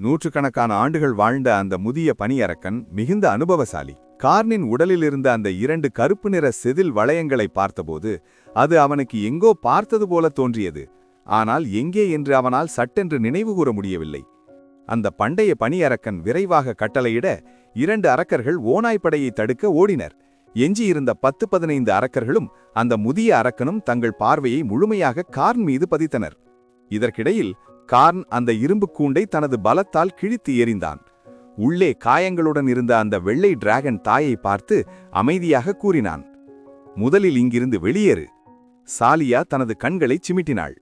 நூற்றுக்கணக்கான ஆண்டுகள் வாழ்ந்த அந்த முதிய பனியரக்கன் மிகுந்த அனுபவசாலி. கார்னின் உடலில் இருந்த அந்த 2 கருப்பு நிற செதில் வளையங்களை பார்த்தபோது அது அவனுக்கு எங்கோ பார்த்தது போல தோன்றியது. ஆனால் எங்கே என்று அவனால் சட்டென்று நினைவுகூர முடியவில்லை. அந்த பண்டைய பனியரக்கன் விரைவாக கட்டளையிட 2 அரக்கர்கள் ஓநாய்ப்படையை தடுக்க ஓடினர். எஞ்சியிருந்த 10-15 அரக்கர்களும் அந்த முதிய அரக்கனும் தங்கள் பார்வையை முழுமையாக கார்ன் மீது பதித்தனர். இதற்கிடையில் கார்ன் அந்த இரும்பு கூண்டை தனது பலத்தால் கிழித்து எறிந்தான். உள்ளே காயங்களுடன் இருந்த அந்த வெள்ளை டிராகன் தாயை பார்த்து அமைதியாக கூறினான், முதலில் இங்கிருந்து வெளியேறு. சாலியா தனது கண்களை சிமிட்டினாள்.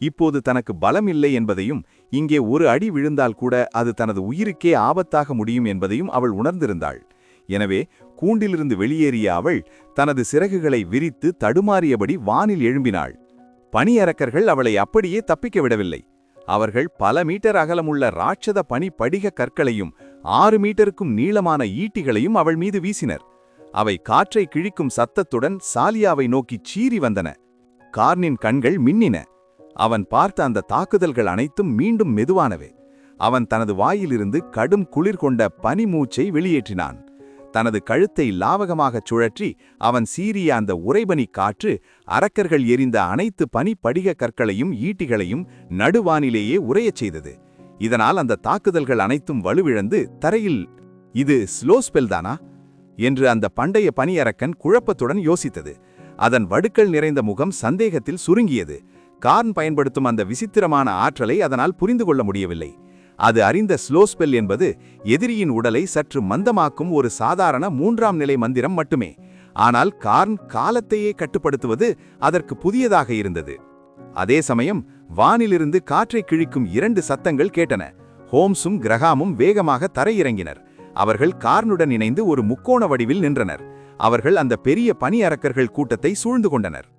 இப்போது தனக்கு பலம் இல்லை என்பதையும், இங்கே ஒரு அடி விழுந்தால் கூட அது தனது உயிருக்கே ஆபத்தாக முடியும் என்பதையும் அவள் உணர்ந்திருந்தாள். எனவே கூண்டிலிருந்து வெளியேறிய அவள் தனது சிறகுகளை விரித்து தடுமாறியபடி வானில் எழும்பினாள். பனியரக்கர்கள் அவளை அப்படியே தப்பிக்க விடவில்லை. அவர்கள் பல மீட்டர் அகலமுள்ள ராட்சத பனி படிக கற்களையும் 6 மீட்டருக்கும் நீளமான ஈட்டிகளையும் அவள் மீது வீசினர். அவை காற்றை கிழிக்கும் சத்தத்துடன் சாலியாவை நோக்கி சீறி வந்தன. கார்னின் கண்கள் மின்னின. அவன் பார்த்த அந்த தாக்குதல்கள் அனைத்தும் மீண்டும் மெதுவானவே. அவன் தனது வாயிலிருந்து கடும் குளிர் கொண்ட பனி மூச்சை வெளியேற்றினான். தனது கழுத்தை லாவகமாகச் சுழற்றி அவன் சீறிய அந்த உறைபனி காற்று அரக்கர்கள் எரிந்த அனைத்து பனி படிக கற்களையும் ஈட்டிகளையும் நடுவானிலேயே உறையச் செய்தது. இதனால் அந்த தாக்குதல்கள் அனைத்தும் வலுவிழந்து தரையில், இது ஸ்லோ ஸ்பெல்தானா என்று அந்த பண்டைய பனியரக்கன் குழப்பத்துடன் யோசித்தது. அதன் வடுக்கள் நிறைந்த முகம் சந்தேகத்தில் சுருங்கியது. கார்ன் பயன்படுத்தும் அந்த விசித்திரமான ஆற்றலை அதனால் புரிந்து கொள்ள முடியவில்லை. அது அறிந்த ஸ்லோ ஸ்பெல் என்பது எதிரியின் உடலை சற்று மந்தமாக்கும் ஒரு சாதாரண 3ஆம் நிலை மந்திரம் மட்டுமே. ஆனால் கார்ன் காலத்தையே கட்டுப்படுத்துவது அதற்கு புதியதாக இருந்தது. அதே சமயம் வானிலிருந்து காற்றை கிழிக்கும் 2 சத்தங்கள் கேட்டன. ஹோம்ஸும் கிரஹாமும் வேகமாக தரையிறங்கினர். அவர்கள் கார்னுடன் இணைந்து ஒரு முக்கோண வடிவில் நின்றனர். அவர்கள் அந்த பெரிய பனி அரக்கர்கள் கூட்டத்தை சூழ்ந்து கொண்டனர்.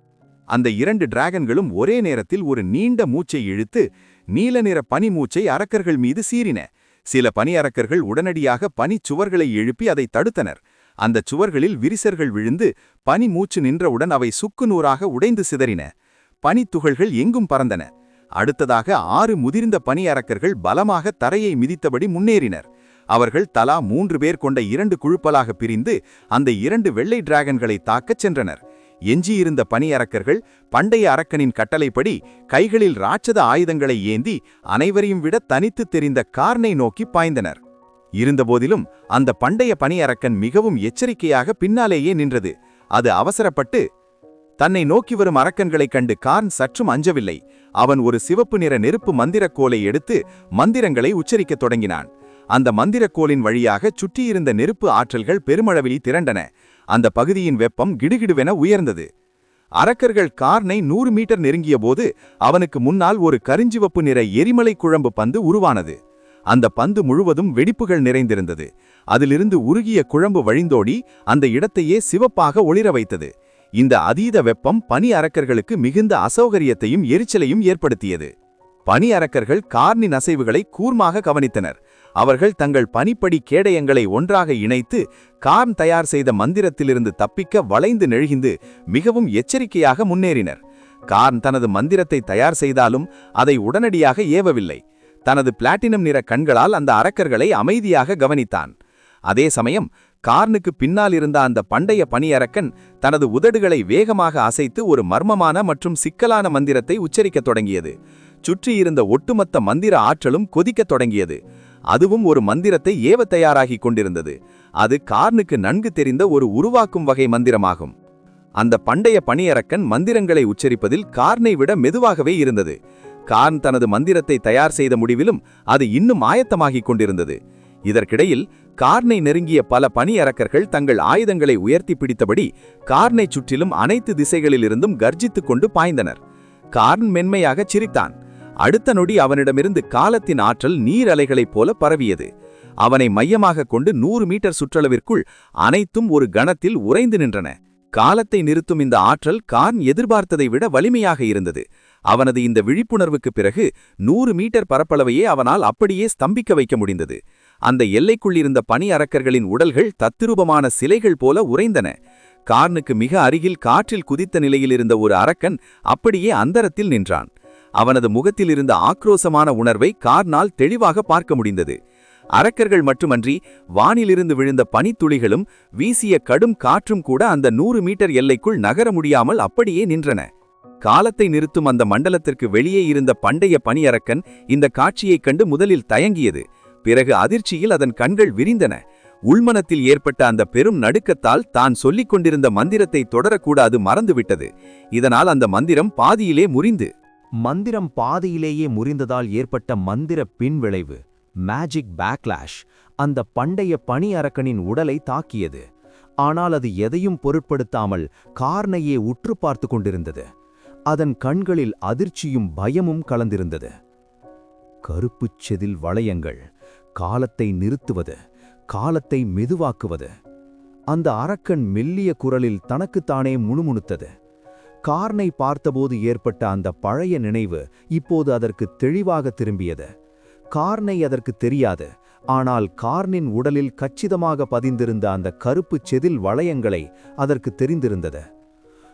அந்த 2 டிராகன்களும் ஒரே நேரத்தில் ஒரு நீண்ட மூச்சை இழுத்து நீல நிற பனி மூச்சை அரக்கர்கள் மீது சீறின. சில பனி அரக்கர்கள் உடனடியாக பனி சுவர்களை எழுப்பி அதை தடுத்தனர். அந்த சுவர்களில் விரிசல்கள் விழுந்து பனி மூச்சு நின்றவுடன் அவை சுக்குநூறாக உடைந்து சிதறின. பனித்துகள்கள் எங்கும் பறந்தன. அடுத்ததாக 6 முதிர்ந்த பனி அரக்கர்கள் பலமாக தரையை மிதித்தபடி முன்னேறினர். அவர்கள் தலா 3 பேர் கொண்ட 2 குழுப்பலாக பிரிந்து அந்த 2 வெள்ளை டிராகன்களை தாக்கச் சென்றனர். எஞ்சியிருந்த பனி அரக்கர்கள் பண்டைய அரக்கனின் கட்டளைப்படி கைகளில் ராட்சத ஆயுதங்களை ஏந்தி அனைவரையும் விட தனித்து தெரிந்த கார்னை நோக்கி பாய்ந்தனர். இருந்தபோதிலும் அந்த பண்டைய பனி அரக்கன் மிகவும் எச்சரிக்கையாக பின்னாலேயே நின்றது. அது அவசரப்பட்டு தன்னை நோக்கி வரும் அரக்கன்களைக் கண்டு கார்ன் சற்றும் அஞ்சவில்லை. அவன் ஒரு சிவப்பு நிற நெருப்பு மந்திரக்கோலை எடுத்து மந்திரங்களை உச்சரிக்கத் தொடங்கினான். அந்த மந்திரக்கோலின் வழியாக சுற்றியிருந்த நெருப்பு ஆற்றல்கள் பெருமளவில் திரண்டன. அந்த பகுதியின் வெப்பம் கிடுகிடுவென உயர்ந்தது. அரக்கர்கள் கார்னை 100 மீட்டர் நெருங்கிய போது அவனுக்கு முன்னால் ஒரு கரிஞ்சிவப்பு நிற எரிமலை குழம்பு பந்து உருவானது. அந்த பந்து முழுவதும் வெடிப்புகள் நிறைந்திருந்தது. அதிலிருந்து உருகிய குழம்பு வழிந்தோடி அந்த இடத்தையே சிவப்பாக ஒளிர வைத்தது. இந்த அதீத வெப்பம் பனி அரக்கர்களுக்கு மிகுந்த அசௌகரியத்தையும் எரிச்சலையும் ஏற்படுத்தியது. பனி அரக்கர்கள் கார்னின் அசைவுகளை கூர்மாக கவனித்தனர். அவர்கள் தங்கள் பனிப்படி கேடயங்களை ஒன்றாக இணைத்து கார்ன் தயார் செய்த மந்திரத்திலிருந்து தப்பிக்க வளைந்து நெழுகிந்து மிகவும் எச்சரிக்கையாக முன்னேறினர். கார்ன் தனது மந்திரத்தை தயார் செய்தாலும் அதை உடனடியாக ஏவவில்லை. தனது பிளாட்டினம் நிற கண்களால் அந்த அரக்கர்களை அமைதியாக கவனித்தான். அதே சமயம் கார்னுக்கு பின்னால் இருந்த அந்த பண்டைய பனியரக்கன் தனது உதடுகளை வேகமாக அசைத்து ஒரு மர்மமான மற்றும் சிக்கலான மந்திரத்தை உச்சரிக்கத் தொடங்கியது. சுற்றியிருந்த ஒட்டுமொத்த மந்திர ஆற்றலும் கொதிக்கத் தொடங்கியது. அதுவும் ஒரு மந்திரத்தை ஏவ தயாராகி கொண்டிருந்தது. அது கார்னுக்கு நன்கு தெரிந்த ஒரு உருவாக்கும் வகை மந்திரமாகும். அந்த பண்டைய பனியரக்கன் மந்திரங்களை உச்சரிப்பதில் கார்னை விட மெதுவாகவே இருந்தது. கார்ன் தனது மந்திரத்தை தயார் செய்த முடிவிலும் அது இன்னும் ஆயத்தமாகிக் கொண்டிருந்தது. இதற்கிடையில் கார்னை நெருங்கிய பல பனியரக்கர்கள் தங்கள் ஆயுதங்களை உயர்த்தி பிடித்தபடி கார்னை சுற்றிலும் அனைத்து திசைகளிலிருந்தும் கர்ஜித்துக் கொண்டு பாய்ந்தனர். கார்ன் மென்மையாகச் சிரித்தான். அடுத்த நொடி அவனிடமிருந்து காலத்தின் ஆற்றல் நீர் அலைகளைப் போல பரவியது. அவனை மையமாக கொண்டு 100 மீட்டர் சுற்றளவிற்குள் அனைத்தும் ஒரு கணத்தில் உறைந்து நின்றன. காலத்தை நிறுத்தும் இந்த ஆற்றல் கார்ன் எதிர்பார்த்ததை விட வலிமையாக இருந்தது. அவனது இந்த விழிப்புணர்வுக்கு பிறகு 100 மீட்டர் பரப்பளவையே அவனால் அப்படியே ஸ்தம்பிக்க வைக்க முடிந்தது. அந்த எல்லைக்குள்ளிருந்த பனி அரக்கர்களின் உடல்கள் தத்துரூபமான சிலைகள் போல உறைந்தன. கார்னுக்கு மிக அருகில் காற்றில் குதித்த நிலையில் இருந்த ஒரு அரக்கன் அப்படியே அந்தரத்தில் நின்றான். அவனது முகத்தில் இருந்த ஆக்ரோசமான உணர்வை கார்னால் தெளிவாக பார்க்க முடிந்தது. அரக்கர்கள் மட்டுமன்றி வானிலிருந்து விழுந்த பனித்துளிகளும் வீசிய கடும் காற்றும் கூட அந்த 100 மீட்டர் எல்லைக்குள் நகர முடியாமல் அப்படியே நின்றன. காலத்தை நிறுத்தும் அந்த மண்டலத்திற்கு வெளியே இருந்த பண்டைய பனியரக்கன் இந்த காட்சியைக் கண்டு முதலில் தயங்கியது. பிறகு அதிர்ச்சியில் அதன் கண்கள் விரிந்தன. உள்மனத்தில் ஏற்பட்ட அந்த பெரும் நடுக்கத்தால் தான் சொல்லிக் கொண்டிருந்த மந்திரத்தை தொடரக்கூடாது மறந்துவிட்டது. இதனால் அந்த மந்திரம் பாதியிலே முறிந்து மந்திரம் பாதியிலேயே முறிந்ததால் ஏற்பட்ட மந்திர பின்விளைவு மேஜிக் பேக்லாஷ் அந்த பண்டைய பனி அரக்கனின் உடலை தாக்கியது. ஆனால் அது எதையும் பொருட்படுத்தாமல் கார்னையே உற்று பார்த்து கொண்டிருந்தது. அதன் கண்களில் அதிர்ச்சியும் பயமும் கலந்திருந்தது. கருப்புச் செதில் வளையங்கள், காலத்தை நிறுத்துவது, காலத்தை மெதுவாக்குவது. அந்த அரக்கன் மெல்லிய குரலில் தனக்குத்தானே முணுமுணுத்தது. கார்னை பார்த்தபோது ஏற்பட்ட அந்த பழைய நினைவு இப்போது அதற்கு தெளிவாக திரும்பியது. கார்னை அதற்கு தெரியாது. ஆனால் கார்னின் உடலில் கச்சிதமாக பதிந்திருந்த அந்த கருப்புச் செதில் வளையங்களை அதற்கு தெரிந்திருந்தது.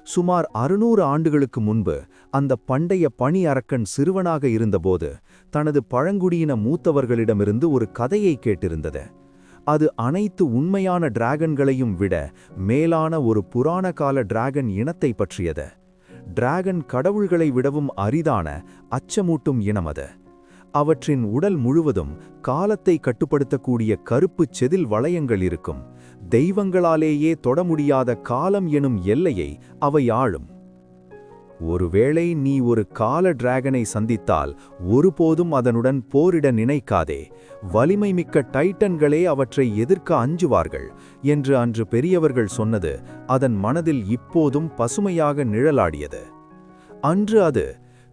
சுமார் 600 ஆண்டுகளுக்கு முன்பு அந்த பண்டைய பனி அரக்கன் சிறுவனாக இருந்தபோது தனது பழங்குடியின மூத்தவர்களிடமிருந்து ஒரு கதையை கேட்டிருந்தது. அது அனைத்து உண்மையான டிராகன்களையும் விட மேலான ஒரு புராண கால டிராகன் இனத்தை பற்றியது. டிராகன் கடவுள்களை விடவும் அரிதான அச்சமூட்டும் இனம் அது. அவற்றின் உடல் முழுவதும் காலத்தை கட்டுப்படுத்தக்கூடிய கருப்புச் செதில் வளையங்கள் இருக்கும். தெய்வங்களாலேயே தொட முடியாத காலம் எனும் எல்லையை அவை ஆளும். ஒருவேளை நீ ஒரு கால டிராகனை சந்தித்தால் ஒருபோதும் அதனுடன் போரிட நினைக்காதே. வலிமை மிக்க டைட்டன்களே அவற்றை எதிர்க்க அஞ்சுவார்கள் என்று அன்று பெரியவர்கள் சொன்னது அதன் மனதில் இப்போதும் பசுமையாக நிழலாடியது. அன்று அது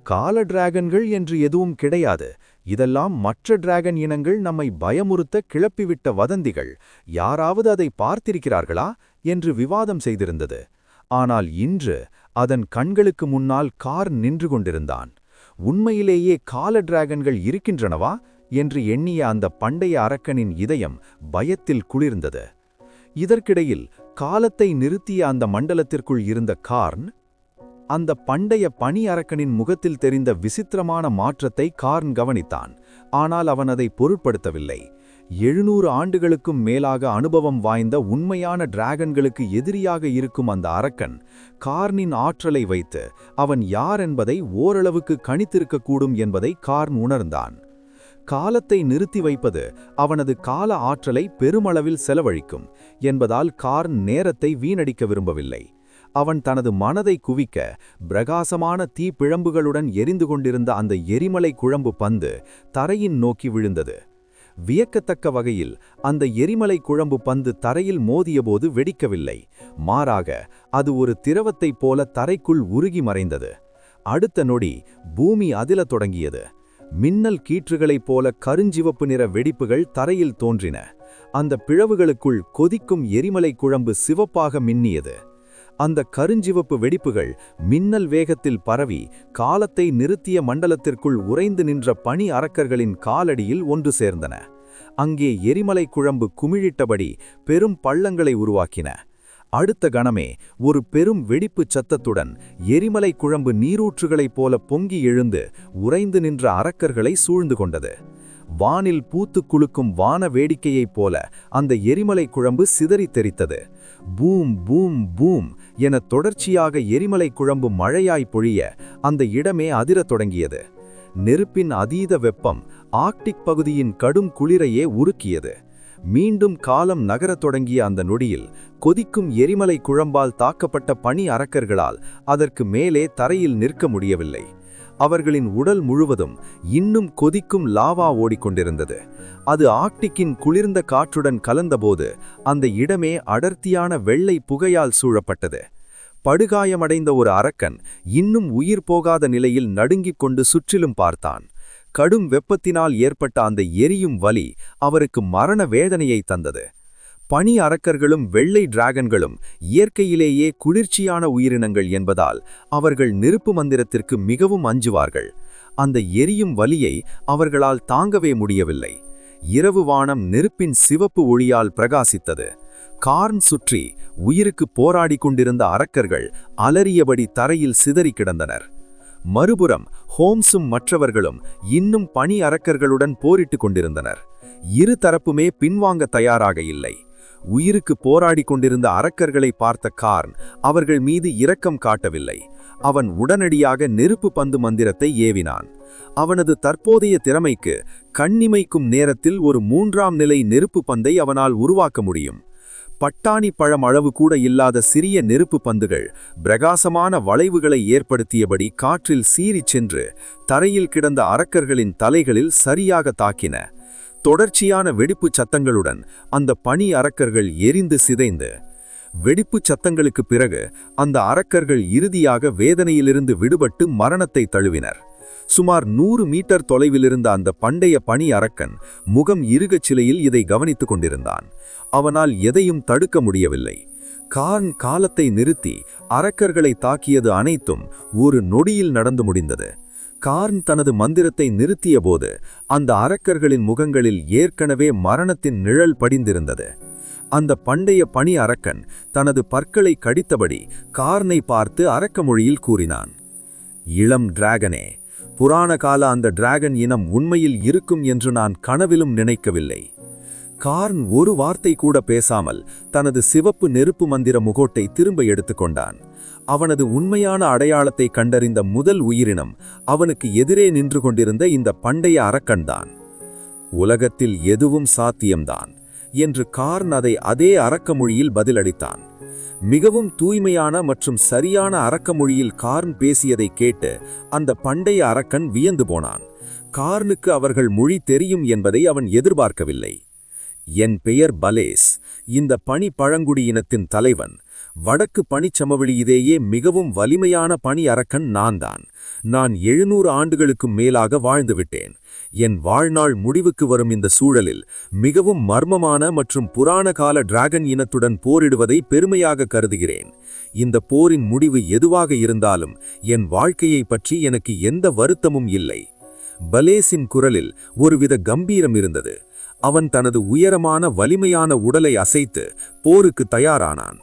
கால டிராகன்கள் என்று எதுவும் கிடையாது, இதெல்லாம் மற்ற டிராகன் இனங்கள் நம்மை பயமுறுத்த கிளப்பிவிட்ட வதந்திகள், யாராவது அதை பார்த்திருக்கிறார்களா என்று விவாதம் செய்திருந்தது. ஆனால் இன்று அதன் கண்களுக்கு முன்னால் கார் நின்று கொண்டிருந்தான். உண்மையிலேயே கால டிராகன்கள் இருக்கின்றனவா என்று எண்ணிய அந்த பண்டைய அரக்கனின் இதயம் பயத்தில் குளிர்ந்தது. இதற்கிடையில் காலத்தை நிறுத்திய அந்த மண்டலத்திற்குள் இருந்த கார்ன் அந்த பண்டைய பனி அரக்கனின் முகத்தில் தெரிந்த விசித்திரமான மாற்றத்தை கார்ன் கவனித்தான். ஆனால் அவன் அதை பொருட்படுத்தவில்லை. 700 ஆண்டுகளுக்கும் மேலாக அனுபவம் வாய்ந்த உண்மையான டிராகன்களுக்கு எதிரியாக இருக்கும் அந்த அரக்கன் கார்னின் ஆற்றலை வைத்து அவன் யார் என்பதை ஓரளவுக்கு கணித்திருக்கக்கூடும் என்பதை கார்ன் உணர்ந்தான். காலத்தை நிறுத்தி வைப்பது அவனது கால ஆற்றலை பெருமளவில் செலவழிக்கும் என்பதால் கார்ன் நேரத்தை வீணடிக்க விரும்பவில்லை. அவன் தனது மனதை குவிக்க பிரகாசமான தீப்பிழம்புகளுடன் எரிந்து கொண்டிருந்த அந்த எரிமலை குழம்பு பந்து தரையின் நோக்கி விழுந்தது. வியக்கத்தக்க வகையில் அந்த எரிமலை குழம்பு பந்து தரையில் மோதியபோது வெடிக்கவில்லை. மாறாக அது ஒரு திரவத்தைப் போல தரைக்குள் உருகி மறைந்தது. அடுத்த நொடி பூமி அதிலத் தொடங்கியது. மின்னல் கீற்றுகளைப் போல கருஞ்சிவப்பு நிற வெடிப்புகள் தரையில் தோன்றின. அந்த பிளவுகளுக்குள் கொதிக்கும் எரிமலை குழம்பு சிவப்பாக மின்னியது. அந்த கருஞ்சிவப்பு வெடிப்புகள் மின்னல் வேகத்தில் பரவி காலத்தை நிறுத்திய மண்டலத்திற்குள் உறைந்து நின்ற பனி அரக்கர்களின் காலடியில் ஒன்று சேர்ந்தன. அங்கே எரிமலை குழம்பு குமிழிட்டபடி பெரும் பள்ளங்களை உருவாக்கின. அடுத்த கணமே ஒரு பெரும் வெடிப்புச் சத்தத்துடன் எரிமலை குழம்பு நீரூற்றுகளைப் போல பொங்கி எழுந்து உறைந்து நின்ற அரக்கர்களை சூழ்ந்து கொண்டது. வானில் பூத்து குலுக்கும் வான வேடிக்கையைப் போல அந்த எரிமலை குழம்பு சிதறித் தெரித்தது. பூம் பூம் பூம் என தொடர்ச்சியாக எரிமலை குழம்பு மழையாய் பொழிய அந்த இடமே அதிரத் தொடங்கியது. நெருப்பின் அதீத வெப்பம் ஆர்க்டிக் பகுதியின் கடும் குளிரையே உருக்கியது. மீண்டும் காலம் நகரத் தொடங்கிய அந்த நொடியில் கொதிக்கும் எரிமலை குழம்பால் தாக்கப்பட்ட பனி அரக்கர்களால் அதற்கு மேலே தரையில் நிற்க முடியவில்லை. அவர்களின் உடல் முழுவதும் இன்னும் கொதிக்கும் லாவா ஓடிக்கொண்டிருந்தது. அது ஆர்க்டிக்கின் குளிர்ந்த காற்றுடன் கலந்தபோது அந்த இடமே அடர்த்தியான வெள்ளை புகையால் சூழப்பட்டது. படுகாயமடைந்த ஒரு அரக்கன் இன்னும் உயிர் போகாத நிலையில் நடுங்கிக் கொண்டு சுற்றிலும் பார்த்தான். கடும் வெப்பத்தினால் ஏற்பட்ட அந்த எரியும் வலி அவருக்கு மரண வேதனையை தந்தது. பனி அரக்கர்களும் வெள்ளை டிராகன்களும் இயற்கையிலேயே குளிர்ச்சியான உயிரினங்கள் என்பதால் அவர்கள் நெருப்பு மந்திரத்திற்கு மிகவும் அஞ்சுவார்கள். அந்த எரியும் வலியை அவர்களால் தாங்கவே முடியவில்லை. இரவு வானம் நெருப்பின் சிவப்பு ஒளியால் பிரகாசித்தது. கார்ன் சுற்றி உயிருக்கு போராடி கொண்டிருந்த அரக்கர்கள் அலறியபடி தரையில் சிதறி கிடந்தனர். மறுபுறம் ஹோம்ஸும் மற்றவர்களும் இன்னும் பனி அரக்கர்களுடன் போரிட்டுக் கொண்டிருந்தனர். இரு தரப்புமே பின்வாங்க தயாராக இல்லை. உயிருக்கு போராடி கொண்டிருந்த அரக்கர்களை பார்த்த கார்ன் அவர்கள் மீது இரக்கம் காட்டவில்லை. அவன் உடனடியாக நெருப்பு பந்து மந்திரத்தை ஏவினான். அவனது தற்போதைய திறமைக்கு கண்ணிமைக்கும் நேரத்தில் ஒரு 3ஆம் நிலை நெருப்பு பந்தை அவனால் உருவாக்க முடியும். பட்டாணி பழம் அளவு கூட இல்லாத சிறிய நெருப்பு பந்துகள் பிரகாசமான வளைவுகளை ஏற்படுத்தியபடி காற்றில் சீறிச் சென்று தரையில் கிடந்த அரக்கர்களின் தலைகளில் சரியாக தாக்கின. தொடர்ச்சியான வெடிப்புச் சத்தங்களுடன் அந்த பனி அரக்கர்கள் எரிந்து சிதைந்து. வெடிப்புச் சத்தங்களுக்குப் பிறகு அந்த அரக்கர்கள் இறுதியாக வேதனையிலிருந்து விடுபட்டு மரணத்தை தழுவினர். சுமார் 100 மீட்டர் தொலைவிலிருந்த அந்த பண்டைய பனி அரக்கன் முகம் இறுகச் சிலையில் இதை கவனித்துக் கொண்டிருந்தான். அவனால் எதையும் தடுக்க முடியவில்லை. கார்ன் காலத்தை நிறுத்தி அரக்கர்களை தாக்கியது அனைத்தும் ஒரு நொடியில் நடந்து முடிந்தது. கார்ன் தனது மந்திரத்தை நிறுத்தியபோது அந்த அரக்கர்களின் முகங்களில் ஏற்கனவே மரணத்தின் நிழல் படிந்திருந்தது. அந்த பண்டைய பனி அரக்கன் தனது பற்களை கடித்தபடி கார்னை பார்த்து அரக்க மொழியில் கூறினான், "இளம் டிராகனே, புராண கால அந்த டிராகன் இனம் உண்மையில் இருக்கும் என்று நான் கனவிலும் நினைக்கவில்லை." கார்ன் ஒரு வார்த்தை கூட பேசாமல் தனது சிவப்பு நெருப்பு மந்திர முகோட்டை திரும்ப எடுத்துக்கொண்டான். அவனது உண்மையான அடையாளத்தை கண்டறிந்த முதல் உயிரினம் அவனுக்கு எதிரே நின்று கொண்டிருந்த இந்த பண்டைய அரக்கன்தான். "உலகத்தில் எதுவும் சாத்தியம்தான்" என்று கார்ன் அதே அரக்க மொழியில் பதிலளித்தான். மிகவும் தூய்மையான மற்றும் சரியான அரக்க மொழியில் கார்ன் பேசியதை கேட்டு அந்த பண்டைய அரக்கன் வியந்து போனான். கார்னுக்கு அவர்கள் மொழி தெரியும் என்பதை அவன் எதிர்பார்க்கவில்லை. "என் பெயர் பலேஸ், இந்த பனி பழங்குடியினத்தின் தலைவன். வடக்கு பனிச்சமவெளியிலேயே மிகவும் வலிமையான பனி அரக்கன் நான்தான். நான் 700 ஆண்டுகளுக்கும் மேலாக வாழ்ந்துவிட்டேன். என் வாழ்நாள் முடிவுக்கு வரும் இந்த சூழலில் மிகவும் மர்மமான மற்றும் புராண கால டிராகன் இனத்துடன் போரிடுவதை பெருமையாக கருதுகிறேன். இந்த போரின் முடிவு எதுவாக இருந்தாலும் என் வாழ்க்கையை பற்றி எனக்கு எந்த வருத்தமும் இல்லை." பலேஸின் குரலில் ஒருவித கம்பீரம் இருந்தது. அவன் தனது உயரமான வலிமையான உடலை அசைத்து போருக்கு தயாரானான்.